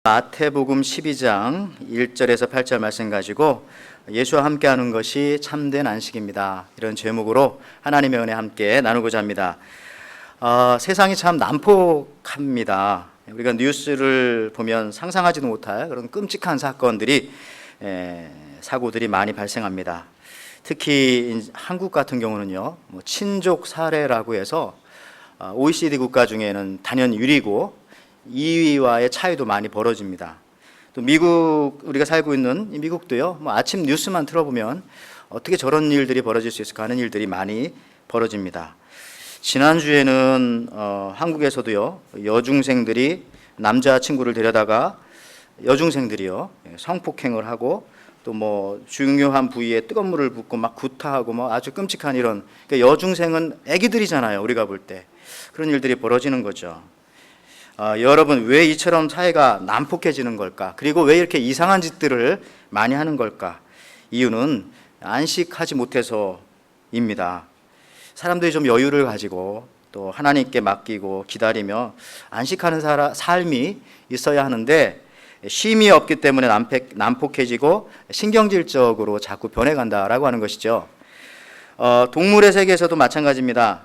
마태복음 12장 1절에서 8절 말씀 가지고 예수와 함께하는 것이 참된 안식입니다. 이런 제목으로 하나님의 은혜 함께 나누고자 합니다. 세상이 참 난폭합니다. 우리가 뉴스를 보면 상상하지도 못할 그런 끔찍한 사건들이 사고들이 많이 발생합니다. 특히 한국 같은 경우는요, 친족 사례라고 해서 OECD 국가 중에는 단연 1위고 2위와의 차이도 많이 벌어집니다. 또 미국, 우리가 살고 있는 이 미국도요, 아침 뉴스만 틀어보면 어떻게 저런 일들이 벌어질 수 있을까 하는 일들이 많이 벌어집니다. 지난주에는 한국에서도요, 여중생들이 남자친구를 데려다가 여중생들이요, 성폭행을 하고 또 중요한 부위에 뜨거운 물을 붓고 막 구타하고 아주 끔찍한 이런, 그러니까 여중생은 애기들이잖아요, 우리가 볼 때. 그런 일들이 벌어지는 거죠. 여러분, 왜 이처럼 사회가 난폭해지는 걸까? 그리고 왜 이렇게 이상한 짓들을 많이 하는 걸까? 이유는 안식하지 못해서입니다. 사람들이 좀 여유를 가지고 또 하나님께 맡기고 기다리며 안식하는 삶이 있어야 하는데 쉼이 없기 때문에 난폭해지고 신경질적으로 자꾸 변해간다라고 하는 것이죠. 동물의 세계에서도 마찬가지입니다.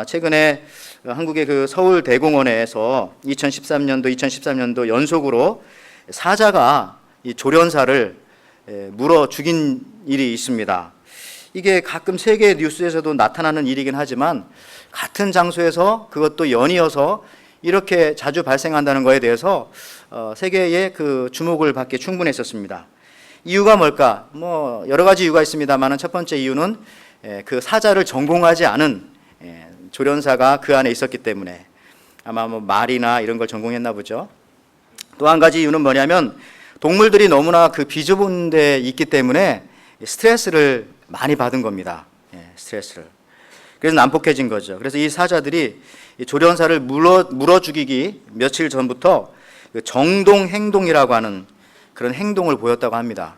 최근에 한국의 그 서울대공원에서 2013년도 연속으로 사자가 이 조련사를 물어 죽인 일이 있습니다. 이게 가끔 세계 뉴스에서도 나타나는 일이긴 하지만 같은 장소에서 그것도 연이어서 이렇게 자주 발생한다는 것에 대해서 세계의 그 주목을 받기 충분했었습니다. 이유가 뭘까? 여러 가지 이유가 있습니다만 첫 번째 이유는 그 사자를 전공하지 않은 조련사가 그 안에 있었기 때문에 아마 말이나 이런 걸 전공했나 보죠. 또 한 가지 이유는 뭐냐면 동물들이 너무나 그 비좁은 데 있기 때문에 스트레스를 많이 받은 겁니다. 스트레스를. 그래서 난폭해진 거죠. 그래서 이 사자들이 조련사를 물어 죽이기 며칠 전부터 정동행동이라고 하는 그런 행동을 보였다고 합니다.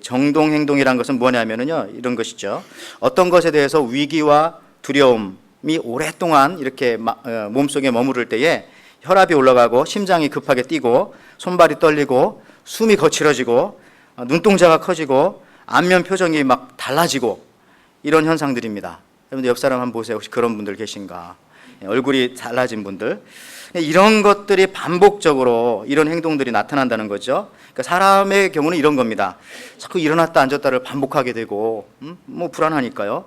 정동행동이란 것은 뭐냐면요, 이런 것이죠. 어떤 것에 대해서 위기와 두려움이 오랫동안 이렇게 몸속에 머무를 때에 혈압이 올라가고 심장이 급하게 뛰고 손발이 떨리고 숨이 거칠어지고 눈동자가 커지고 안면 표정이 막 달라지고 이런 현상들입니다. 여러분들 옆 사람 한번 보세요. 혹시 그런 분들 계신가? 얼굴이 달라진 분들. 이런 것들이 반복적으로 이런 행동들이 나타난다는 거죠. 그러니까 사람의 경우는 이런 겁니다. 자꾸 일어났다 앉았다를 반복하게 되고 불안하니까요.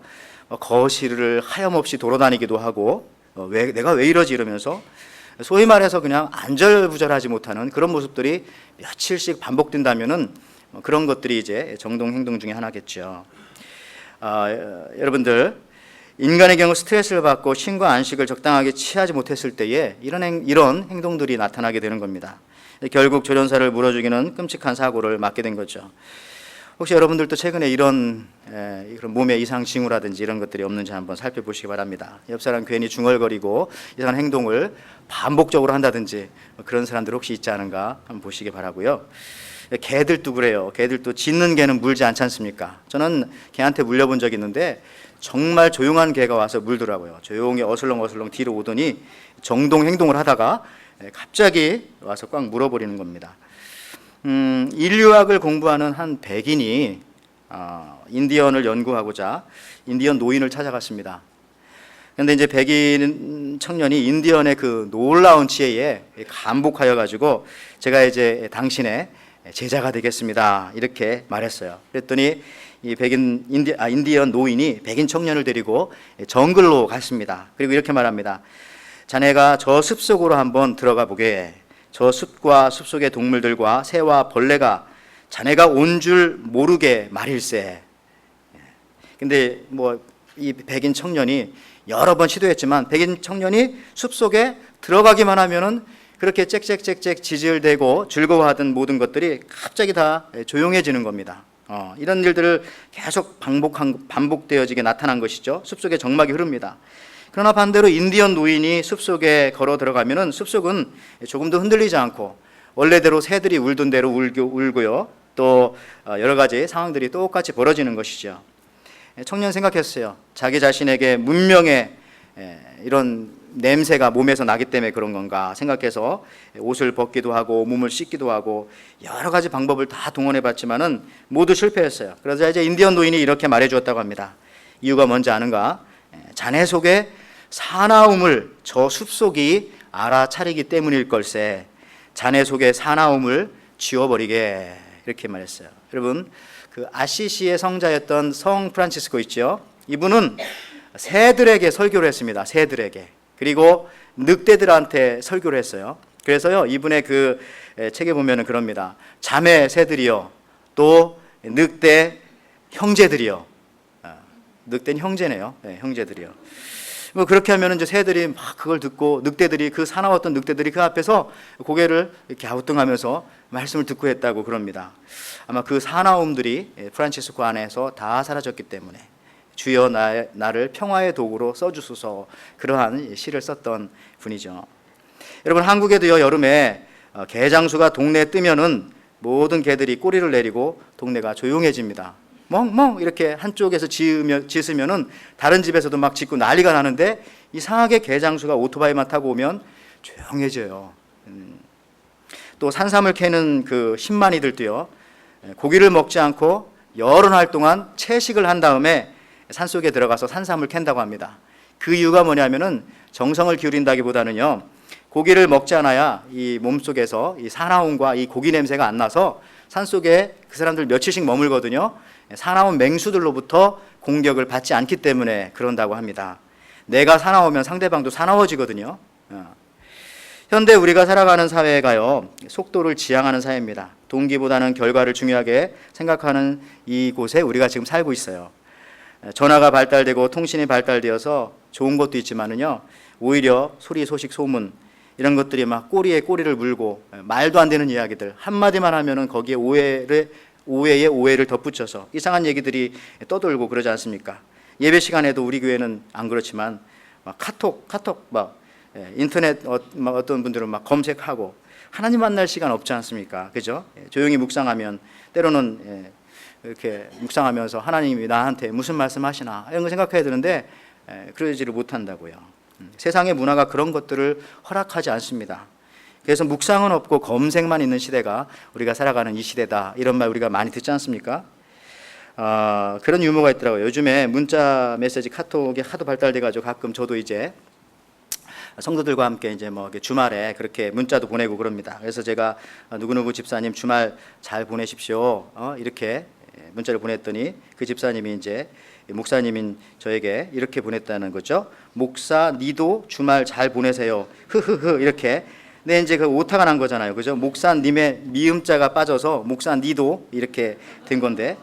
거실을 하염없이 돌아다니기도 하고 내가 왜 이러지 이러면서 소위 말해서 그냥 안절부절하지 못하는 그런 모습들이 며칠씩 반복된다면은 그런 것들이 이제 정동행동 중에 하나겠죠. 여러분들, 인간의 경우 스트레스를 받고 쉼과 안식을 적당하게 취하지 못했을 때에 이런 행동들이 나타나게 되는 겁니다. 결국 조련사를 물어 죽이는 끔찍한 사고를 맞게 된 거죠. 혹시 여러분들도 최근에 이런 몸의 이상 징후라든지 이런 것들이 없는지 한번 살펴보시기 바랍니다. 옆 사람 괜히 중얼거리고 이상한 행동을 반복적으로 한다든지 그런 사람들 혹시 있지 않은가 한번 보시기 바라고요. 개들도 그래요. 개들도 짖는 개는 물지 않지 않습니까? 저는 개한테 물려본 적이 있는데 정말 조용한 개가 와서 물더라고요. 조용히 어슬렁어슬렁 뒤로 오더니 정동 행동을 하다가 갑자기 와서 꽉 물어버리는 겁니다. 인류학을 공부하는 한 백인이 인디언을 연구하고자 인디언 노인을 찾아갔습니다. 그런데 이제 백인 청년이 인디언의 그 놀라운 지혜에 감복하여 가지고 제가 이제 당신의 제자가 되겠습니다, 이렇게 말했어요. 그랬더니 이 인디언 노인이 백인 청년을 데리고 정글로 갔습니다. 그리고 이렇게 말합니다. 자네가 저 숲속으로 한번 들어가 보게. 저 숲과 숲속의 동물들과 새와 벌레가 자네가 온 줄 모르게 말일세. 근데 이 백인 청년이 여러 번 시도했지만 백인 청년이 숲속에 들어가기만 하면은 그렇게 짹짹짹짹 지질대고 즐거워하던 모든 것들이 갑자기 다 조용해지는 겁니다. 이런 일들을 계속 반복되어지게 나타난 것이죠. 숲속에 정막이 흐릅니다. 그러나 반대로 인디언 노인이 숲속에 걸어 들어가면은 숲속은 조금도 흔들리지 않고 원래대로 새들이 울던 대로 울고요. 또 여러 가지 상황들이 똑같이 벌어지는 것이죠. 청년 생각했어요. 자기 자신에게 문명의 이런 냄새가 몸에서 나기 때문에 그런 건가 생각해서 옷을 벗기도 하고 몸을 씻기도 하고 여러 가지 방법을 다 동원해 봤지만은 모두 실패했어요. 그래서 이제 인디언 노인이 이렇게 말해 주었다고 합니다. 이유가 뭔지 아는가? 자네 속에 사나움을 저 숲속이 알아차리기 때문일 걸세. 자네 속에 사나움을 지워버리게, 이렇게 말했어요. 여러분, 그 아시시의 성자였던 성 프란치스코 있죠? 이분은 새들에게 설교를 했습니다. 새들에게. 그리고 늑대들한테 설교를 했어요. 그래서요, 이분의 그 책에 보면은 그럽니다. 자매 새들이요, 또 늑대 형제들이요. 늑대는 형제네요. 네, 형제들이요. 뭐 그렇게 하면 이제 새들이 막 그걸 듣고 늑대들이, 그 사나웠던 늑대들이 그 앞에서 고개를 이렇게 갸우뚱하면서 말씀을 듣고 했다고 그럽니다. 아마 그 사나움들이 프란치스코 안에서 다 사라졌기 때문에 주여 나를 평화의 도구로 써주소서, 그러한 시를 썼던 분이죠. 여러분, 한국에도요, 여름에 개장수가 동네에 뜨면은 모든 개들이 꼬리를 내리고 동네가 조용해집니다. 멍멍 이렇게 한쪽에서 짖으면은 다른 집에서도 막 짖고 난리가 나는데, 이상하게 개장수가 오토바이만 타고 오면 조용해져요. 또 산삼을 캐는 그 신만이들도요, 고기를 먹지 않고 여러 날 동안 채식을 한 다음에 산속에 들어가서 산삼을 캔다고 합니다. 그 이유가 뭐냐면은 정성을 기울인다기보다는요, 고기를 먹지 않아야 이 몸속에서 이 사나움과 이 고기 냄새가 안 나서 산속에 그 사람들 며칠씩 머물거든요. 사나운 맹수들로부터 공격을 받지 않기 때문에 그런다고 합니다. 내가 사나우면 상대방도 사나워지거든요. 현대 우리가 살아가는 사회가요, 속도를 지향하는 사회입니다. 동기보다는 결과를 중요하게 생각하는 이곳에 우리가 지금 살고 있어요. 전화가 발달되고 통신이 발달되어서 좋은 것도 있지만은요, 오히려 소리, 소식, 소문 이런 것들이 막 꼬리에 꼬리를 물고 말도 안 되는 이야기들 한마디만 하면은 거기에 오해에 오해를 덧붙여서 이상한 얘기들이 떠돌고 그러지 않습니까? 예배 시간에도 우리 교회는 안 그렇지만 막 카톡 막 인터넷 어떤 분들은 막 검색하고 하나님 만날 시간 없지 않습니까? 그죠? 조용히 묵상하면 때로는 이렇게 묵상하면서 하나님이 나한테 무슨 말씀하시나 이런 거 생각해야 되는데 그러지를 못한다고요. 세상의 문화가 그런 것들을 허락하지 않습니다. 그래서 묵상은 없고 검색만 있는 시대가 우리가 살아가는 이 시대다, 이런 말 우리가 많이 듣지 않습니까? 그런 유머가 있더라고요. 요즘에 문자 메시지 카톡이 하도 발달돼가지고 가끔 저도 이제 성도들과 함께 이제 뭐 주말에 그렇게 문자도 보내고 그럽니다. 그래서 제가 누구누구 집사님 주말 잘 보내십시오, 이렇게 문자를 보냈더니 그 집사님이 이제 목사님인 저에게 이렇게 보냈다는 거죠. 목사 니도 주말 잘 보내세요. 흐흐흐 이렇게. 네, 이제 그 오타가 난 거잖아요. 그죠? 목사님의 미음자가 빠져서 목사 니도 이렇게 된 건데,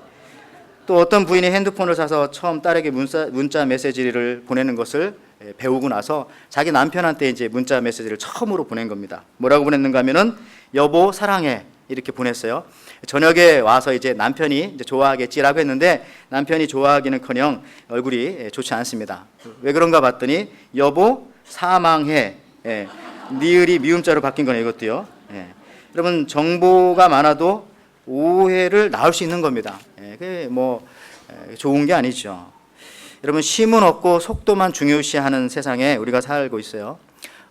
또 어떤 부인이 핸드폰을 사서 처음 딸에게 문자 메시지를 보내는 것을 배우고 나서 자기 남편한테 이제 문자 메시지를 처음으로 보낸 겁니다. 뭐라고 보냈는가 하면은 여보 사랑해 이렇게 보냈어요. 저녁에 와서 이제 남편이 이제 좋아하겠지라고 했는데 남편이 좋아하기는커녕 얼굴이 좋지 않습니다. 왜 그런가 봤더니 여보 사망해, 니을이 미음자로 바뀐 거네 이것도요. 여러분, 정보가 많아도 오해를 낳을 수 있는 겁니다. 그게 뭐 좋은 게 아니죠. 여러분, 쉼은 없고 속도만 중요시하는 세상에 우리가 살고 있어요.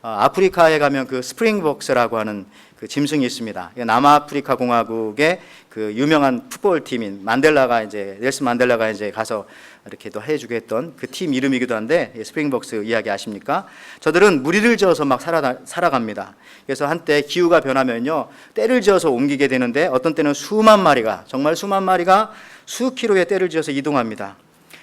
아프리카에 가면 그 스프링복스라고 하는 그 짐승이 있습니다. 남아프리카 공화국의 그 유명한 풋볼 팀인 넬슨 만델라가 이제 가서 이렇게 또 해주게 했던 그 팀 이름이기도 한데, 스프링복스 이야기 아십니까? 저들은 무리를 지어서 막 살아갑니다. 그래서 한때 기후가 변하면요, 떼를 지어서 옮기게 되는데 어떤 때는 정말 수만 마리가 수 킬로의 떼를 지어서 이동합니다.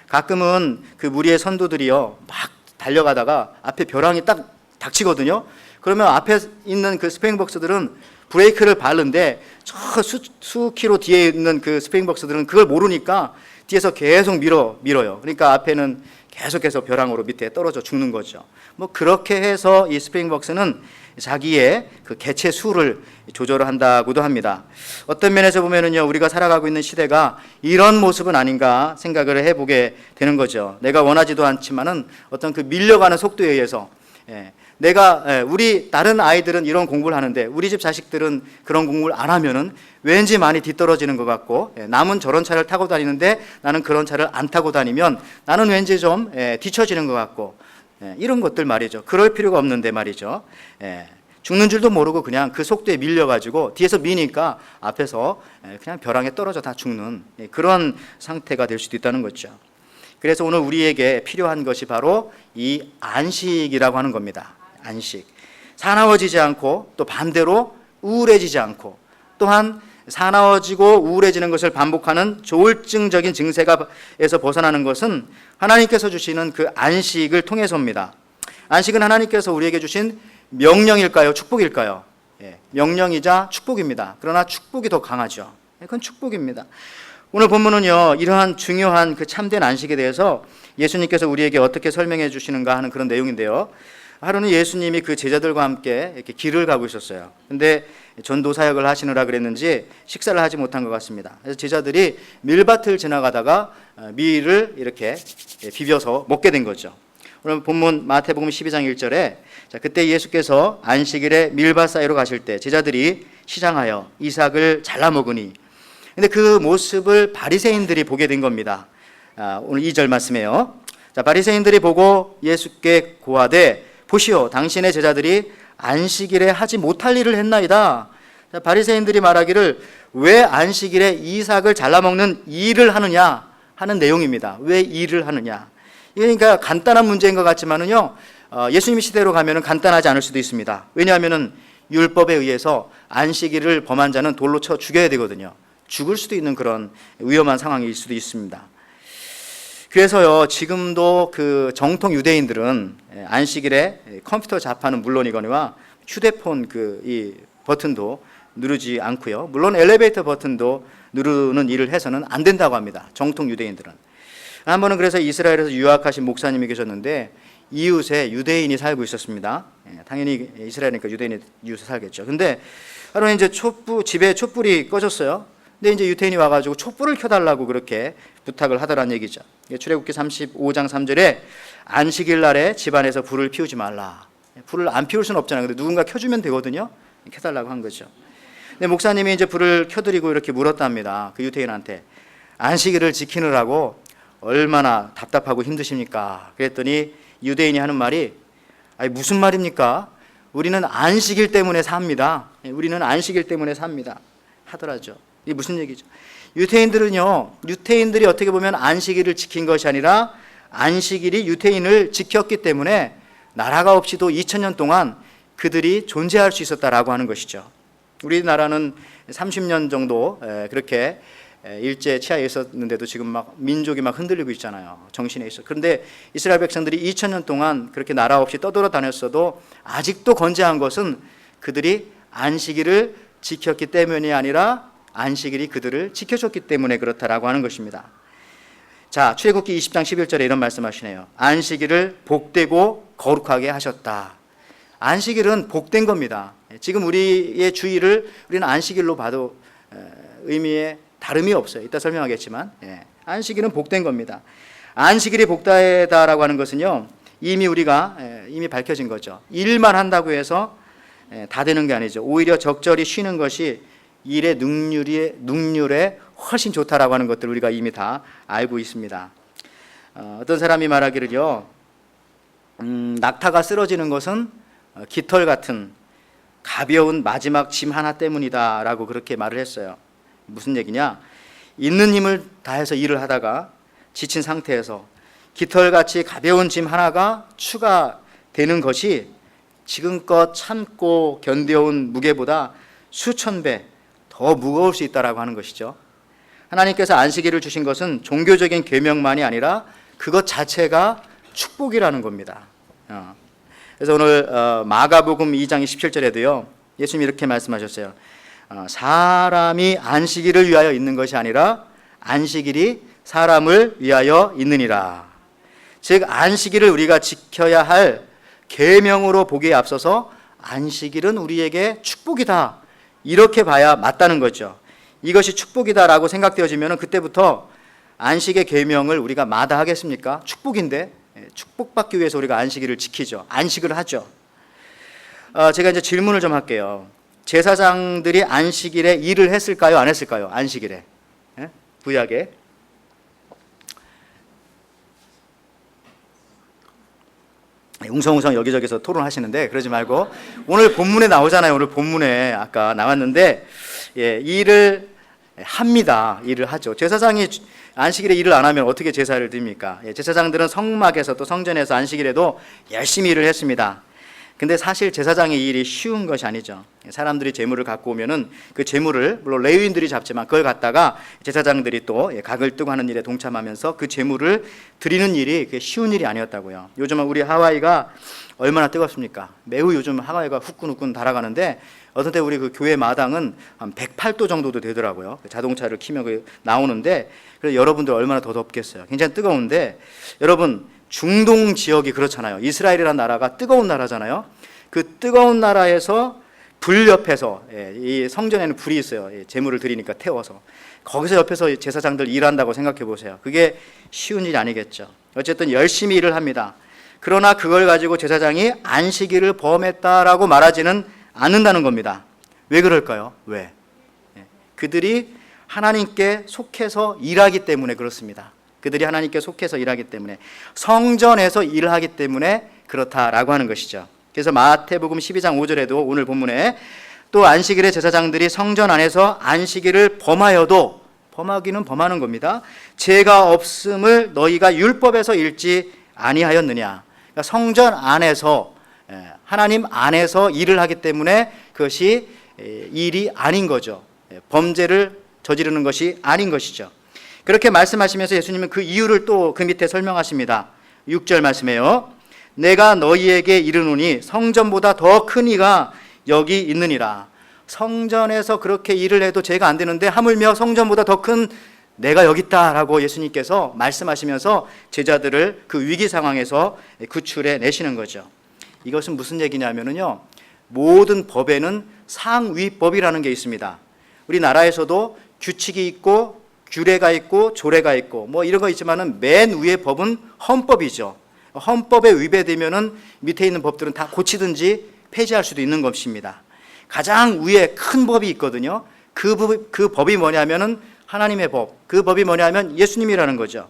가끔은 그 무리의 선도들이요 막 달려가다가 앞에 벼랑이 딱 닥치거든요. 그러면 앞에 있는 그 스프링복스들은 브레이크를 밟는데 저 수 킬로 뒤에 있는 그 스프링복스들은 그걸 모르니까 뒤에서 계속 밀어요. 그러니까 앞에는 계속해서 벼랑으로 밑에 떨어져 죽는 거죠. 뭐 그렇게 해서 이 스프링복스는 자기의 그 개체 수를 조절을 한다고도 합니다. 어떤 면에서 보면은요, 우리가 살아가고 있는 시대가 이런 모습은 아닌가 생각을 해보게 되는 거죠. 내가 원하지도 않지만은 어떤 그 밀려가는 속도에 의해서 우리 다른 아이들은 이런 공부를 하는데 우리 집 자식들은 그런 공부를 안 하면은 왠지 많이 뒤떨어지는 것 같고, 남은 저런 차를 타고 다니는데 나는 그런 차를 안 타고 다니면 나는 왠지 좀 뒤처지는 것 같고, 이런 것들 말이죠. 그럴 필요가 없는데 말이죠. 죽는 줄도 모르고 그냥 그 속도에 밀려가지고 뒤에서 미니까 앞에서 그냥 벼랑에 떨어져 다 죽는 그런 상태가 될 수도 있다는 거죠. 그래서 오늘 우리에게 필요한 것이 바로 이 안식이라고 하는 겁니다. 안식. 사나워지지 않고 또 반대로 우울해지지 않고 또한 사나워지고 우울해지는 것을 반복하는 조울증적인 증세에서 벗어나는 것은 하나님께서 주시는 그 안식을 통해서입니다. 안식은 하나님께서 우리에게 주신 명령일까요? 축복일까요? 명령이자 축복입니다. 그러나 축복이 더 강하죠. 그건 축복입니다. 오늘 본문은요, 이러한 중요한 그 참된 안식에 대해서 예수님께서 우리에게 어떻게 설명해 주시는가 하는 그런 내용인데요. 하루는 예수님이 그 제자들과 함께 이렇게 길을 가고 있었어요. 근데 전도 사역을 하시느라 그랬는지 식사를 하지 못한 것 같습니다. 그래서 제자들이 밀밭을 지나가다가 밀을 이렇게 비벼서 먹게 된 거죠. 오늘 본문 마태복음 12장 1절에 그때 예수께서 안식일에 밀밭 사이로 가실 때 제자들이 시장하여 이삭을 잘라 먹으니, 근데 그 모습을 바리새인들이 보게 된 겁니다. 오늘 2절 말씀에요. 바리새인들이 보고 예수께 고하되 보시오, 당신의 제자들이 안식일에 하지 못할 일을 했나이다. 바리새인들이 말하기를 왜 안식일에 이삭을 잘라 먹는 일을 하느냐 하는 내용입니다. 왜 일을 하느냐. 그러니까 간단한 문제인 것 같지만은요, 예수님 시대로 가면은 간단하지 않을 수도 있습니다. 왜냐하면은 율법에 의해서 안식일을 범한 자는 돌로 쳐 죽여야 되거든요. 죽을 수도 있는 그런 위험한 상황일 수도 있습니다. 그래서요, 지금도 그 정통 유대인들은 안식일에 컴퓨터 자판은 물론이거니와 휴대폰 이 버튼도 누르지 않고요. 물론 엘리베이터 버튼도 누르는 일을 해서는 안 된다고 합니다. 정통 유대인들은. 한 번은 그래서 이스라엘에서 유학하신 목사님이 계셨는데 이웃에 유대인이 살고 있었습니다. 당연히 이스라엘이니까 유대인이 이웃에 살겠죠. 근데 하루는 이제 집에 촛불이 꺼졌어요. 근데 이제 유대인이 와가지고 촛불을 켜달라고 그렇게 부탁을 하더란 얘기죠. 출애굽기 35장 3절에 안식일 날에 집안에서 불을 피우지 말라. 불을 안 피울 수는 없잖아요. 근데 누군가 켜주면 되거든요. 켜달라고 한 거죠. 근데 목사님이 이제 불을 켜드리고 이렇게 물었답니다. 그 유대인한테 안식일을 지키느라고 얼마나 답답하고 힘드십니까? 그랬더니 유대인이 하는 말이 아니 무슨 말입니까? 우리는 안식일 때문에 삽니다. 우리는 안식일 때문에 삽니다. 하더라죠. 이게 무슨 얘기죠? 유태인들이 어떻게 보면 안식일을 지킨 것이 아니라 안식일이 유태인을 지켰기 때문에 나라가 없이도 2000년 동안 그들이 존재할 수 있었다라고 하는 것이죠. 우리나라는 30년 정도 그렇게 일제 치하에 있었는데도 지금 막 민족이 막 흔들리고 있잖아요. 정신에 있어. 그런데 이스라엘 백성들이 2000년 동안 그렇게 나라 없이 떠돌아다녔어도 아직도 건재한 것은 그들이 안식일을 지켰기 때문이 아니라 안식일이 그들을 지켜줬기 때문에 그렇다라고 하는 것입니다. 자, 출애굽기 20장 11절에 이런 말씀하시네요. 안식일을 복되고 거룩하게 하셨다. 안식일은 복된 겁니다. 지금 우리의 주일을 우리는 안식일로 봐도 의미에 다름이 없어요. 이따 설명하겠지만 안식일은 복된 겁니다. 안식일이 복되다라고 하는 것은요, 이미 밝혀진 거죠. 일만 한다고 해서 다 되는 게 아니죠. 오히려 적절히 쉬는 것이 일의 능률에 훨씬 좋다라고 하는 것들 우리가 이미 다 알고 있습니다. 어떤 사람이 말하기를요, 낙타가 쓰러지는 것은 깃털 같은 가벼운 마지막 짐 하나 때문이다라고 그렇게 말을 했어요. 무슨 얘기냐? 있는 힘을 다해서 일을 하다가 지친 상태에서 깃털같이 가벼운 짐 하나가 추가되는 것이 지금껏 참고 견뎌온 무게보다 수천 배 더 무거울 수 있다라고 하는 것이죠. 하나님께서 안식일을 주신 것은 종교적인 계명만이 아니라 그것 자체가 축복이라는 겁니다. 그래서 오늘 마가복음 2장 27절에도요, 예수님이 이렇게 말씀하셨어요. 사람이 안식일을 위하여 있는 것이 아니라 안식일이 사람을 위하여 있느니라. 즉 안식일을 우리가 지켜야 할 계명으로 보기에 앞서서 안식일은 우리에게 축복이다, 이렇게 봐야 맞다는 거죠. 이것이 축복이다라고 생각되어지면 그때부터 안식의 계명을 우리가 마다하겠습니까? 축복인데 축복받기 위해서 우리가 안식일을 지키죠. 안식을 하죠. 제가 이제 질문을 좀 할게요. 제사장들이 안식일에 일을 했을까요? 안 했을까요? 안식일에. 구약에. 웅성웅성 여기저기서 토론하시는데 그러지 말고 오늘 본문에 나오잖아요. 오늘 본문에 아까 나왔는데 일을 합니다. 일을 하죠. 제사장이 안식일에 일을 안 하면 어떻게 제사를 드립니까? 제사장들은 성막에서 또 성전에서 안식일에도 열심히 일을 했습니다. 근데 사실 제사장의 일이 쉬운 것이 아니죠. 사람들이 재물을 갖고 오면은 그 재물을 물론 레위인들이 잡지만 그걸 갖다가 제사장들이 또 각을 뜨고 하는 일에 동참하면서 그 재물을 드리는 일이 그게 쉬운 일이 아니었다고요. 요즘은 우리 하와이가 얼마나 뜨겁습니까? 매우 요즘 하와이가 후끈후끈 달아가는데 어떤 때 우리 그 교회 마당은 한 108도 정도도 되더라고요. 자동차를 키면 나오는데 그래서 여러분들 얼마나 더 덥겠어요. 굉장히 뜨거운데 여러분 중동 지역이 그렇잖아요. 이스라엘이라는 나라가 뜨거운 나라잖아요. 그 뜨거운 나라에서 불 옆에서 이 성전에는 불이 있어요. 제물을 드리니까 태워서 거기서 옆에서 제사장들 일한다고 생각해 보세요. 그게 쉬운 일이 아니겠죠. 어쨌든 열심히 일을 합니다. 그러나 그걸 가지고 제사장이 안식일을 범했다라고 말하지는 않는다는 겁니다. 왜 그럴까요? 왜? 그들이 하나님께 속해서 일하기 때문에 그렇습니다. 그들이 하나님께 속해서 일하기 때문에 성전에서 일을 하기 때문에 그렇다라고 하는 것이죠. 그래서 마태복음 12장 5절에도 오늘 본문에 또 안식일에 제사장들이 성전 안에서 안식일을 범하여도 범하기는 범하는 겁니다. 죄가 없음을 너희가 율법에서 읽지 아니하였느냐. 그러니까 성전 안에서 하나님 안에서 일을 하기 때문에 그것이 일이 아닌 거죠. 범죄를 저지르는 것이 아닌 것이죠. 그렇게 말씀하시면서 예수님은 그 이유를 또 그 밑에 설명하십니다. 6절 말씀에요. 내가 너희에게 이르노니 성전보다 더 큰 이가 여기 있느니라. 성전에서 그렇게 일을 해도 죄가 안 되는데 하물며 성전보다 더 큰 내가 여기 있다라고 예수님께서 말씀하시면서 제자들을 그 위기 상황에서 구출해 내시는 거죠. 이것은 무슨 얘기냐면요, 모든 법에는 상위법이라는 게 있습니다. 우리나라에서도 규칙이 있고 규례가 있고 조례가 있고 뭐 이런 거 있지만은 맨 위의 법은 헌법이죠. 헌법에 위배되면은 밑에 있는 법들은 다 고치든지 폐지할 수도 있는 것입니다. 가장 위에 큰 법이 있거든요. 그 법이 뭐냐면은 하나님의 법. 그 법이 뭐냐면 예수님이라는 거죠.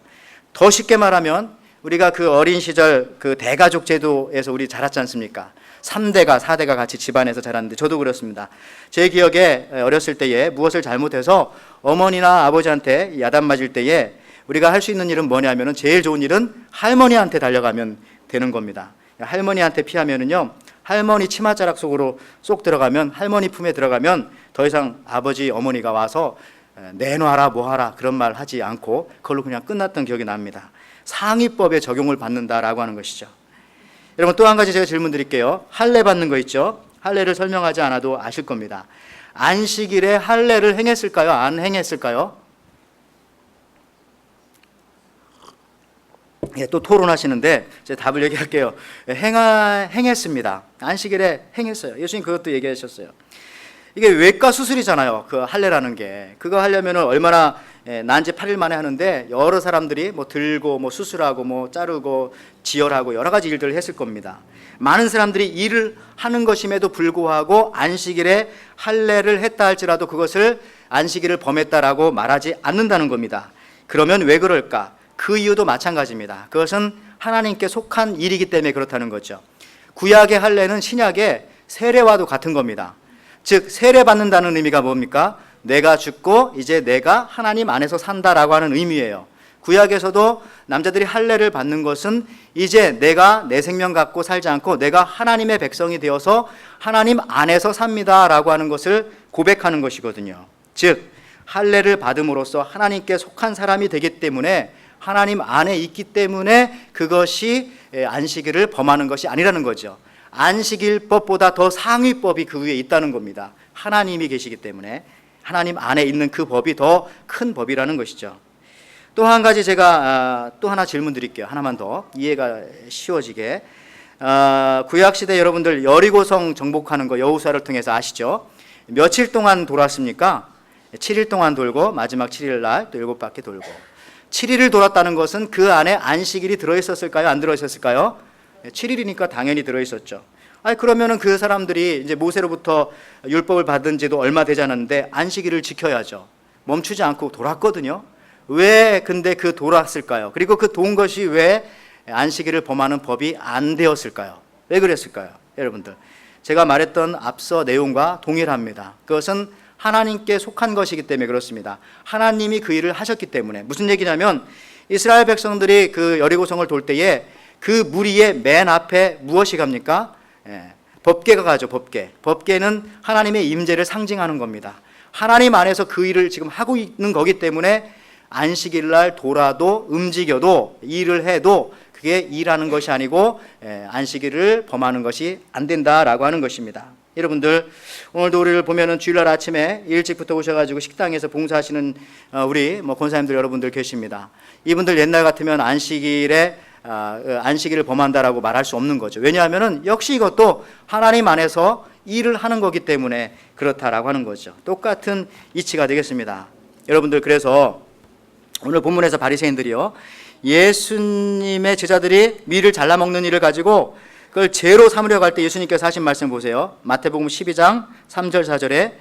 더 쉽게 말하면 우리가 그 어린 시절 그 대가족 제도에서 우리 자랐지 않습니까? 3대가 4대가 같이 집안에서 자랐는데 저도 그렇습니다. 제 기억에 어렸을 때에 무엇을 잘못해서 어머니나 아버지한테 야단 맞을 때에 우리가 할 수 있는 일은 뭐냐면은 제일 좋은 일은 할머니한테 달려가면 되는 겁니다. 할머니한테 피하면은요, 할머니 치맛자락 속으로 쏙 들어가면, 할머니 품에 들어가면 더 이상 아버지 어머니가 와서 내놔라 뭐하라 그런 말 하지 않고 그걸로 그냥 끝났던 기억이 납니다. 상위법에 적용을 받는다라고 하는 것이죠. 여러분 또 한 가지 제가 질문 드릴게요. 할례 받는 거 있죠? 할례를 설명하지 않아도 아실 겁니다. 안식일에 할례를 행했을까요? 안 행했을까요? 또 토론하시는데 제가 답을 얘기할게요. 행했습니다. 안식일에 행했어요. 예수님 그것도 얘기하셨어요. 이게 외과 수술이잖아요. 그 할례라는 게. 그거 하려면 얼마나 난지 8일 만에 하는데 여러 사람들이 뭐 들고 뭐 수술하고 뭐 자르고 지혈하고 여러 가지 일들을 했을 겁니다. 많은 사람들이 일을 하는 것임에도 불구하고 안식일에 할례를 했다 할지라도 그것을 안식일을 범했다라고 말하지 않는다는 겁니다. 그러면 왜 그럴까? 그 이유도 마찬가지입니다. 그것은 하나님께 속한 일이기 때문에 그렇다는 거죠. 구약의 할례는 신약의 세례와도 같은 겁니다. 즉 세례받는다는 의미가 뭡니까? 내가 죽고 이제 내가 하나님 안에서 산다라고 하는 의미예요. 구약에서도 남자들이 할례를 받는 것은 이제 내가 내 생명 갖고 살지 않고 내가 하나님의 백성이 되어서 하나님 안에서 삽니다라고 하는 것을 고백하는 것이거든요. 즉 할례를 받음으로써 하나님께 속한 사람이 되기 때문에 하나님 안에 있기 때문에 그것이 안식일을 범하는 것이 아니라는 거죠. 안식일법보다 더 상위법이 그 위에 있다는 겁니다. 하나님이 계시기 때문에 하나님 안에 있는 그 법이 더 큰 법이라는 것이죠. 또 한 가지 제가 또 하나 질문 드릴게요. 하나만 더 이해가 쉬워지게. 구약시대 여러분들 여리고성 정복하는 거 여호수아를 통해서 아시죠? 며칠 동안 돌았습니까? 7일 동안 돌고 마지막 7일 날 또 7바퀴 돌고 7일을 돌았다는 것은 그 안에 안식일이 들어있었을까요? 안 들어있었을까요? 7일이니까 당연히 들어있었죠. 그러면은 그 사람들이 이제 모세로부터 율법을 받은 지도 얼마 되지 않았는데 안식일을 지켜야죠. 멈추지 않고 돌았거든요. 왜 근데 그 돌았을까요? 그리고 그 돈 것이 왜 안식일을 범하는 법이 안 되었을까요? 왜 그랬을까요? 여러분들, 제가 말했던 앞서 내용과 동일합니다. 그것은 하나님께 속한 것이기 때문에 그렇습니다. 하나님이 그 일을 하셨기 때문에. 무슨 얘기냐면 이스라엘 백성들이 그 여리고성을 돌 때에 그 무리의 맨 앞에 무엇이 갑니까? 법궤가 가죠. 법궤는 하나님의 임재를 상징하는 겁니다. 하나님 안에서 그 일을 지금 하고 있는 거기 때문에 안식일 날 돌아도 움직여도 일을 해도 그게 일하는 것이 아니고 안식일을 범하는 것이 안 된다라고 하는 것입니다. 여러분들, 오늘도 우리를 보면은 주일날 아침에 일찍부터 오셔가지고 식당에서 봉사하시는 우리 권사님들 여러분들 계십니다. 이분들 옛날 같으면 안식일을 범한다라고 말할 수 없는 거죠. 왜냐하면은 역시 이것도 하나님 안에서 일을 하는 거기 때문에 그렇다라고 하는 거죠. 똑같은 이치가 되겠습니다. 여러분들, 그래서 오늘 본문에서 바리새인들이요, 예수님의 제자들이 밀을 잘라 먹는 일을 가지고 그걸 죄로 삼으려고 할 때 예수님께서 하신 말씀 보세요. 마태복음 12장 3절 4절에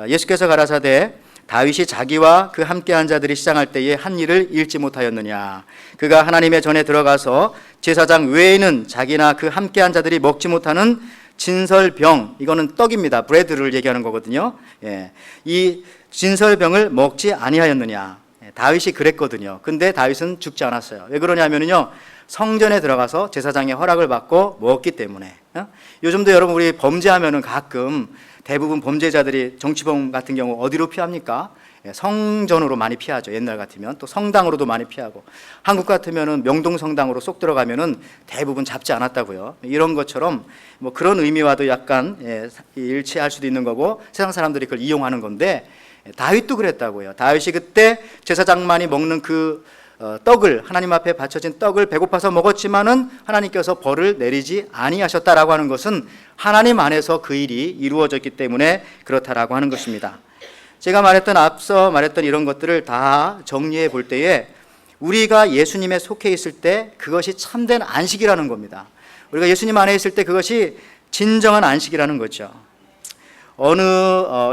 예수께서 가라사대 다윗이 자기와 그 함께한 자들이 시장할 때에 한 일을 잃지 못하였느냐. 그가 하나님의 전에 들어가서 제사장 외에는 자기나 그 함께한 자들이 먹지 못하는 진설병, 이거는 떡입니다. 브레드를 얘기하는 거거든요. 이 진설병을 먹지 아니하였느냐. 다윗이 그랬거든요. 근데 다윗은 죽지 않았어요. 왜 그러냐면요, 성전에 들어가서 제사장의 허락을 받고 먹었기 때문에. 요즘도 여러분, 우리 범죄하면은 가끔 대부분 범죄자들이 정치범 같은 경우 어디로 피합니까? 성전으로 많이 피하죠. 옛날 같으면 또 성당으로도 많이 피하고, 한국 같으면은 명동성당으로 쏙 들어가면은 대부분 잡지 않았다고요. 이런 것처럼 그런 의미와도 약간 일치할 수도 있는 거고, 세상 사람들이 그걸 이용하는 건데, 다윗도 그랬다고요. 다윗이 그때 제사장만이 먹는 그 떡을, 하나님 앞에 바쳐진 떡을 배고파서 먹었지만은 하나님께서 벌을 내리지 아니하셨다라고 하는 것은 하나님 안에서 그 일이 이루어졌기 때문에 그렇다라고 하는 것입니다. 제가 앞서 말했던 이런 것들을 다 정리해 볼 때에 우리가 예수님에 속해 있을 때 그것이 참된 안식이라는 겁니다. 우리가 예수님 안에 있을 때 그것이 진정한 안식이라는 거죠. 어느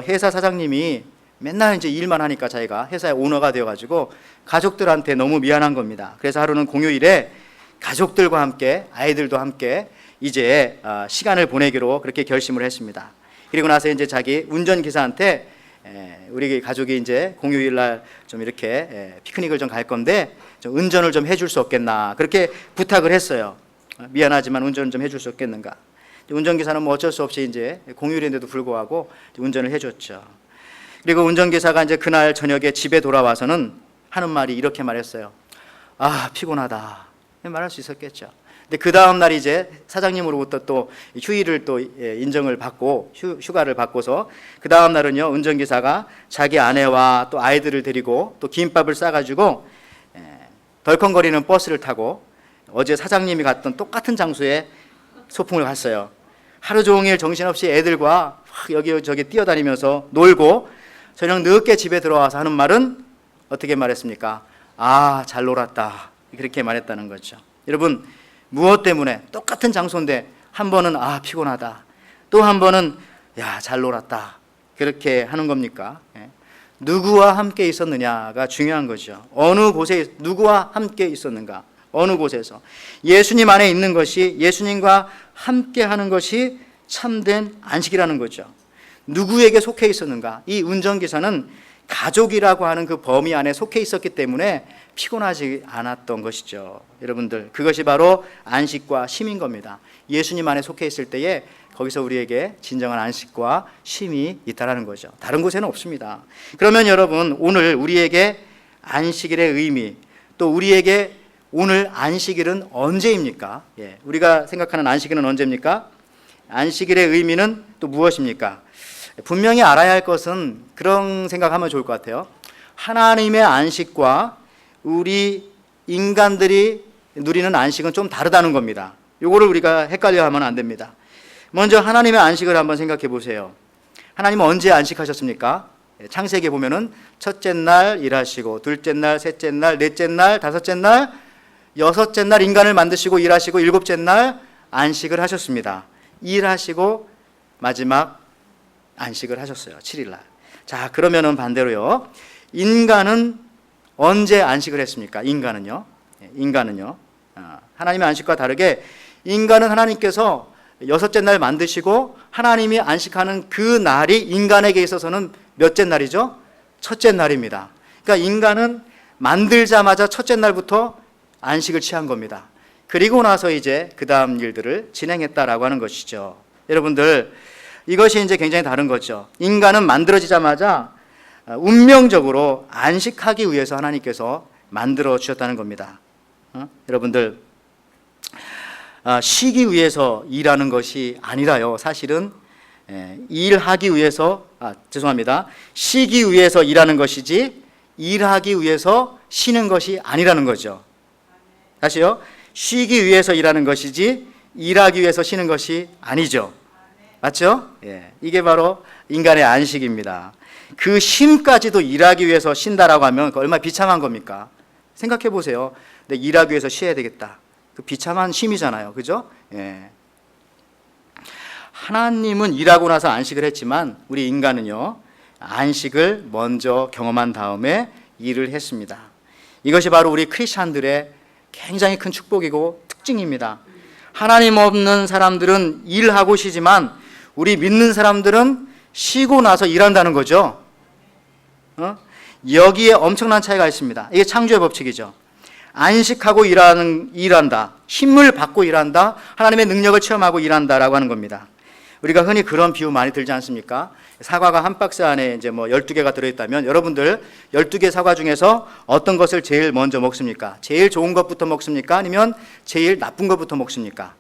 회사 사장님이 맨날 이제 일만 하니까 자기가 회사의 오너가 되어가지고 가족들한테 너무 미안한 겁니다. 그래서 하루는 공휴일에 가족들과 함께, 아이들도 함께 이제 시간을 보내기로 그렇게 결심을 했습니다. 그리고 나서 이제 자기 운전기사한테 우리 가족이 이제 공휴일 날 좀 이렇게 피크닉을 좀 갈 건데 좀 운전을 좀 해줄 수 없겠나, 그렇게 부탁을 했어요. 미안하지만 운전을 좀 해줄 수 없겠는가. 운전기사는 어쩔 수 없이 이제 공휴일인데도 불구하고 운전을 해줬죠. 그리고 운전기사가 이제 그날 저녁에 집에 돌아와서는 하는 말이 이렇게 말했어요. 아, 피곤하다. 말할 수 있었겠죠. 근데 그 다음 날 이제 사장님으로부터 또 휴일을 또 인정을 받고 휴가를 받고서 그 다음 날은요, 운전기사가 자기 아내와 또 아이들을 데리고 또 김밥을 싸가지고 덜컹거리는 버스를 타고 어제 사장님이 갔던 똑같은 장소에 소풍을 갔어요. 하루 종일 정신없이 애들과 여기저기 뛰어다니면서 놀고 저녁 늦게 집에 들어와서 하는 말은 어떻게 말했습니까? 아, 잘 놀았다. 그렇게 말했다는 거죠. 여러분, 무엇 때문에 똑같은 장소인데 한 번은 아, 피곤하다, 또 한 번은 야, 잘 놀았다, 그렇게 하는 겁니까? 누구와 함께 있었느냐가 중요한 거죠. 어느 곳에 누구와 함께 있었는가, 어느 곳에서 예수님 안에 있는 것이, 예수님과 함께 하는 것이 참된 안식이라는 거죠. 누구에게 속해 있었는가? 이 운전기사는 가족이라고 하는 그 범위 안에 속해 있었기 때문에 피곤하지 않았던 것이죠. 여러분들, 그것이 바로 안식과 쉼인 겁니다. 예수님 안에 속해 있을 때에 거기서 우리에게 진정한 안식과 쉼이 있다는 거죠. 다른 곳에는 없습니다. 그러면 여러분, 오늘 우리에게 안식일의 의미, 또 우리에게 오늘 안식일은 언제입니까? 우리가 생각하는 안식일은 언제입니까? 안식일의 의미는 또 무엇입니까? 분명히 알아야 할 것은 그런 생각하면 좋을 것 같아요. 하나님의 안식과 우리 인간들이 누리는 안식은 좀 다르다는 겁니다. 이거를 우리가 헷갈려 하면 안 됩니다. 먼저 하나님의 안식을 한번 생각해 보세요. 하나님은 언제 안식하셨습니까? 창세기에 보면은 첫째 날 일하시고, 둘째 날, 셋째 날, 넷째 날, 다섯째 날, 여섯째 날 인간을 만드시고 일하시고, 일곱째 날 안식을 하셨습니다. 일하시고 마지막 안식을 하셨어요. 7일날. 자, 그러면은 반대로요, 인간은 언제 안식을 했습니까? 인간은요, 하나님의 안식과 다르게 인간은 하나님께서 여섯째 날 만드시고 하나님이 안식하는 그 날이 인간에게 있어서는 몇째 날이죠? 첫째 날입니다. 그러니까 인간은 만들자마자 첫째 날부터 안식을 취한 겁니다. 그리고 나서 이제 그 다음 일들을 진행했다라고 하는 것이죠. 여러분들, 이것이 이제 굉장히 다른 거죠. 인간은 만들어지자마자 운명적으로 안식하기 위해서 하나님께서 만들어 주셨다는 겁니다. 여러분들, 쉬기 위해서 일하는 것이 아니라요, 사실은 일하기 위해서, 쉬기 위해서 일하는 것이지 일하기 위해서 쉬는 것이 아니라는 거죠. 다시요, 쉬기 위해서 일하는 것이지 일하기 위해서 쉬는 것이 아니죠. 맞죠? 이게 바로 인간의 안식입니다. 그 쉼까지도 일하기 위해서 쉰다라고 하면 얼마나 비참한 겁니까? 생각해 보세요. 근데 일하기 위해서 쉬어야 되겠다. 그 비참한 쉼이잖아요. 그죠? 하나님은 일하고 나서 안식을 했지만 우리 인간은요, 안식을 먼저 경험한 다음에 일을 했습니다. 이것이 바로 우리 크리스찬들의 굉장히 큰 축복이고 특징입니다. 하나님 없는 사람들은 일하고 쉬지만 우리 믿는 사람들은 쉬고 나서 일한다는 거죠. 여기에 엄청난 차이가 있습니다. 이게 창조의 법칙이죠. 안식하고 일한다. 힘을 받고 일한다. 하나님의 능력을 체험하고 일한다라고 하는 겁니다. 우리가 흔히 그런 비유 많이 들지 않습니까? 사과가 한 박스 안에 이제 12개가 들어있다면 여러분들 12개 사과 중에서 어떤 것을 제일 먼저 먹습니까? 제일 좋은 것부터 먹습니까? 아니면 제일 나쁜 것부터 먹습니까?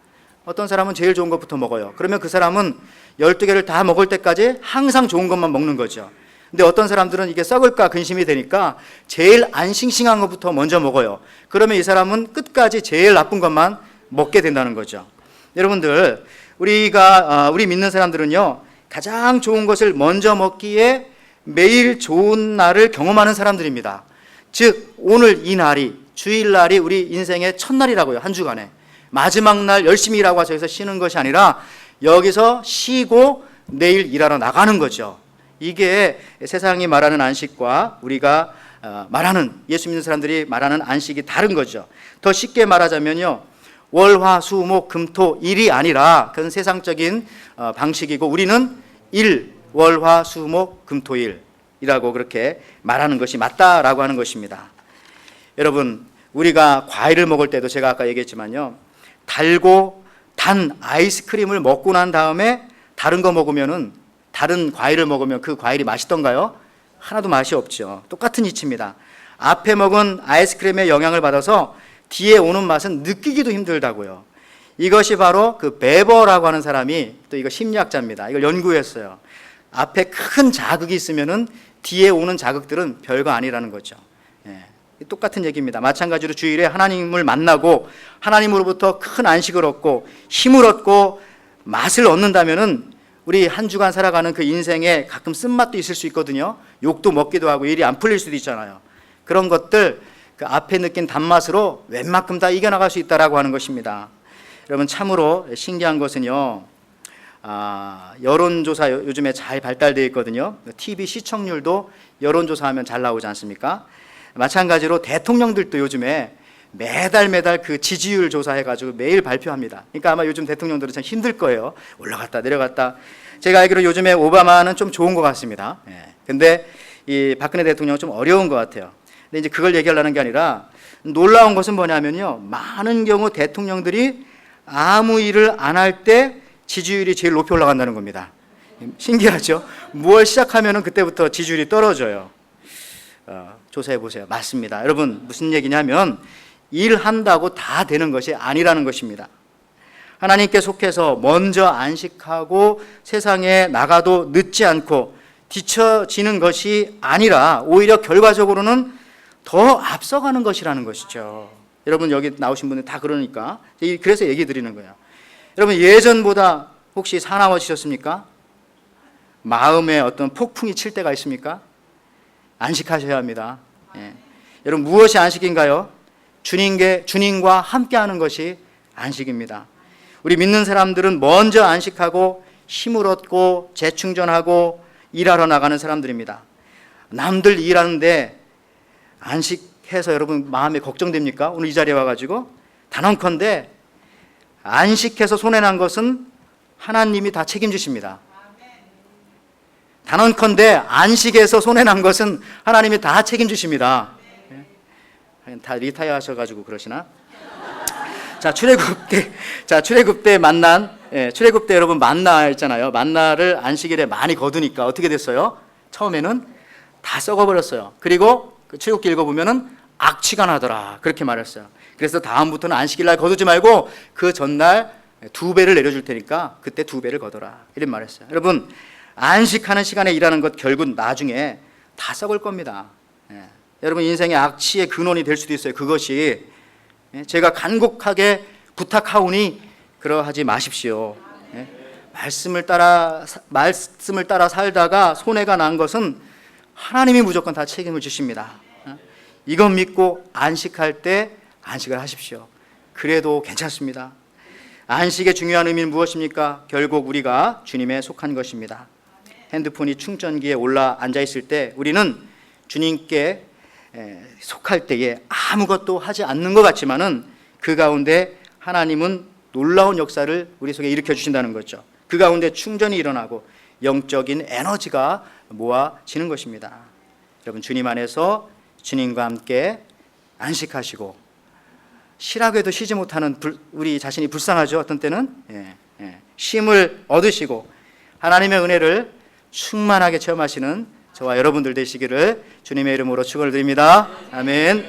어떤 사람은 제일 좋은 것부터 먹어요. 그러면 그 사람은 12개를 다 먹을 때까지 항상 좋은 것만 먹는 거죠. 근데 어떤 사람들은 이게 썩을까 근심이 되니까 제일 안 싱싱한 것부터 먼저 먹어요. 그러면 이 사람은 끝까지 제일 나쁜 것만 먹게 된다는 거죠. 여러분들, 우리 믿는 사람들은요, 가장 좋은 것을 먼저 먹기에 매일 좋은 날을 경험하는 사람들입니다. 즉 오늘 이 날이, 주일날이 우리 인생의 첫날이라고요. 한 주간에 마지막 날 열심히 일하고 와서 여기서 쉬는 것이 아니라 여기서 쉬고 내일 일하러 나가는 거죠. 이게 세상이 말하는 안식과 우리가 말하는, 예수 믿는 사람들이 말하는 안식이 다른 거죠. 더 쉽게 말하자면요, 월, 화, 수, 목, 금, 토, 일이 아니라 그건 세상적인 방식이고 우리는 일, 월, 화, 수, 목, 금, 토, 일이라고 그렇게 말하는 것이 맞다라고 하는 것입니다. 여러분, 우리가 과일을 먹을 때도 제가 아까 얘기했지만요, 달고 단 아이스크림을 먹고 난 다음에 다른 거 먹으면은, 다른 과일을 먹으면 그 과일이 맛있던가요? 하나도 맛이 없죠. 똑같은 이치입니다. 앞에 먹은 아이스크림의 영향을 받아서 뒤에 오는 맛은 느끼기도 힘들다고요. 이것이 바로 그 베버라고 하는 사람이, 또 이거 심리학자입니다. 이걸 연구했어요. 앞에 큰 자극이 있으면은 뒤에 오는 자극들은 별거 아니라는 거죠. 똑같은 얘기입니다. 마찬가지로 주일에 하나님을 만나고 하나님으로부터 큰 안식을 얻고 힘을 얻고 맛을 얻는다면은 우리 한 주간 살아가는 그 인생에 가끔 쓴맛도 있을 수 있거든요. 욕도 먹기도 하고 일이 안 풀릴 수도 있잖아요. 그런 것들, 그 앞에 느낀 단맛으로 웬만큼 다 이겨나갈 수 있다라고 하는 것입니다. 여러분, 참으로 신기한 것은요, 여론조사 요즘에 잘 발달되어 있거든요. TV 시청률도 여론조사하면 잘 나오지 않습니까? 마찬가지로 대통령들도 요즘에 매달 그 지지율 조사해가지고 매일 발표합니다. 그러니까 아마 요즘 대통령들은 참 힘들 거예요. 올라갔다 내려갔다. 제가 알기로 요즘에 오바마는 좀 좋은 것 같습니다. 근데 이 박근혜 대통령은 좀 어려운 것 같아요. 근데 이제 그걸 얘기하려는 게 아니라, 놀라운 것은 뭐냐면요, 많은 경우 대통령들이 아무 일을 안 할 때 지지율이 제일 높이 올라간다는 겁니다. 신기하죠? 무엇 시작하면은 그때부터 지지율이 떨어져요. 조사해 보세요. 맞습니다. 여러분, 무슨 얘기냐면 일한다고 다 되는 것이 아니라는 것입니다. 하나님께 속해서 먼저 안식하고 세상에 나가도 늦지 않고 뒤처지는 것이 아니라 오히려 결과적으로는 더 앞서가는 것이라는 것이죠. 여러분, 여기 나오신 분들 다 그러니까 그래서 얘기 드리는 거예요. 여러분, 예전보다 혹시 사나워지셨습니까? 마음에 어떤 폭풍이 칠 때가 있습니까? 안식하셔야 합니다. 여러분, 무엇이 안식인가요? 주님과 함께하는 것이 안식입니다. 우리 믿는 사람들은 먼저 안식하고 힘을 얻고 재충전하고 일하러 나가는 사람들입니다. 남들 일하는데 안식해서 여러분 마음에 걱정됩니까? 오늘 이 자리에 와가지고 단언컨대 안식해서 손해난 것은 하나님이 다 책임지십니다. 단언컨대 안식에서 손해난 것은 하나님이 다 책임지십니다. 다 리타이어 하셔가지고 그러시나? 출애굽 때 만난, 출애굽 때 여러분 만나 있잖아요. 만나를 안식일에 많이 거두니까 어떻게 됐어요? 처음에는 다 썩어버렸어요. 그리고 그 출애굽기 읽어보면은 악취가 나더라, 그렇게 말했어요. 그래서 다음부터는 안식일날 거두지 말고 그 전날 2배를 내려줄 테니까 그때 2배를 거둬라, 이런 말했어요. 여러분, 안식하는 시간에 일하는 것 결국 나중에 다 썩을 겁니다. 여러분, 인생의 악취의 근원이 될 수도 있어요. 그것이. 제가 간곡하게 부탁하오니 그러하지 마십시오. 말씀을 따라 살다가 손해가 난 것은 하나님이 무조건 다 책임을 지십니다. 이것 믿고 안식할 때 안식을 하십시오. 그래도 괜찮습니다. 안식의 중요한 의미는 무엇입니까? 결국 우리가 주님에 속한 것입니다. 핸드폰이 충전기에 올라 앉아 있을 때 우리는 주님께 속할 때에 아무것도 하지 않는 것 같지만은 그 가운데 하나님은 놀라운 역사를 우리 속에 일으켜 주신다는 거죠. 그 가운데 충전이 일어나고 영적인 에너지가 모아지는 것입니다. 여러분, 주님 안에서 주님과 함께 안식하시고, 쉬라고 해도 쉬지 못하는 우리 자신이 불쌍하죠. 어떤 때는 쉼을 얻으시고 하나님의 은혜를 충만하게 체험하시는 저와 여러분들 되시기를 주님의 이름으로 축원을 드립니다. 아멘.